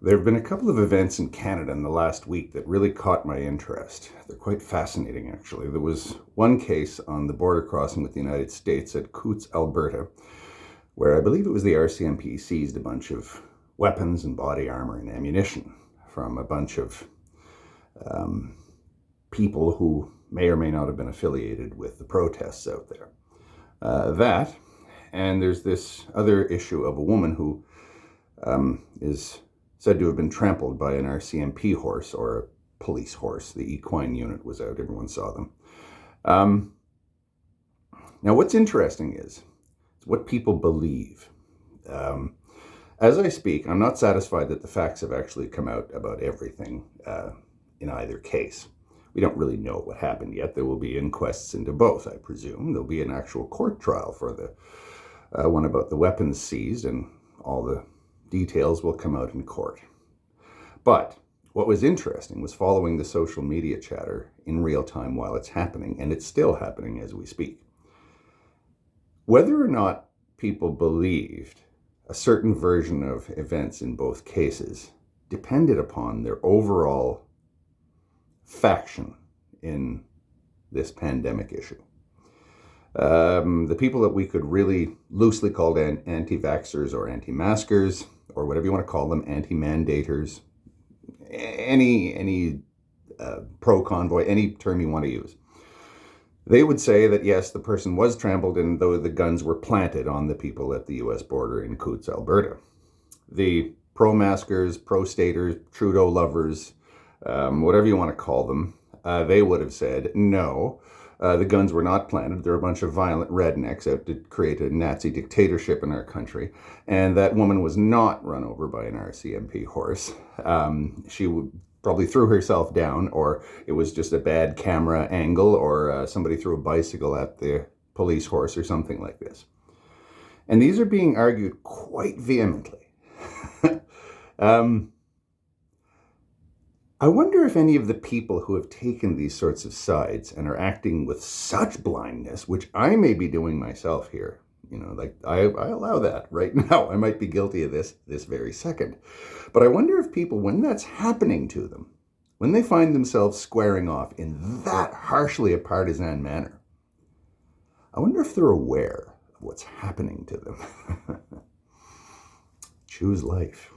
There have been a couple of events in Canada in the last week that really caught my interest. They're quite fascinating, actually. There was one case on the border crossing with the United States at Coutts, Alberta, where I believe it was the RCMP seized a bunch of weapons and body armor and ammunition from a bunch of people who may or may not have been affiliated with the protests out there. And there's this other issue of a woman who is said to have been trampled by an RCMP horse or a police horse. The equine unit was out. Everyone saw them. Now, what's interesting is what people believe. As I speak, I'm not satisfied that the facts have actually come out about everything in either case. We don't really know what happened yet. There will be inquests into both, I presume. There'll be an actual court trial for the one about the weapons seized, and all the details will come out in court. But what was interesting was following the social media chatter in real time while it's happening, and it's still happening as we speak. Whether or not people believed a certain version of events in both cases depended upon their overall faction in this pandemic issue. The people that we could really loosely call anti-vaxxers or anti-maskers, or whatever you want to call them, anti-mandators, any pro-convoy, any term you want to use. They would say that, yes, the person was trampled, and though the guns were planted on the people at the U.S. border in Coutts, Alberta. The pro-maskers, pro-staters, Trudeau lovers, whatever you want to call them, they would have said, no, the guns were not planted. They're a bunch of violent rednecks out to create a Nazi dictatorship in our country. And that woman was not run over by an RCMP horse. She probably threw herself down, or it was just a bad camera angle, or somebody threw a bicycle at the police horse or something like this. And these are being argued quite vehemently. I wonder if any of the people who have taken these sorts of sides and are acting with such blindness, which I may be doing myself here, like I allow that right now. I might be guilty of this very second. But I wonder if people, when that's happening to them, when they find themselves squaring off in that harshly a partisan manner, I wonder if they're aware of what's happening to them. Choose life.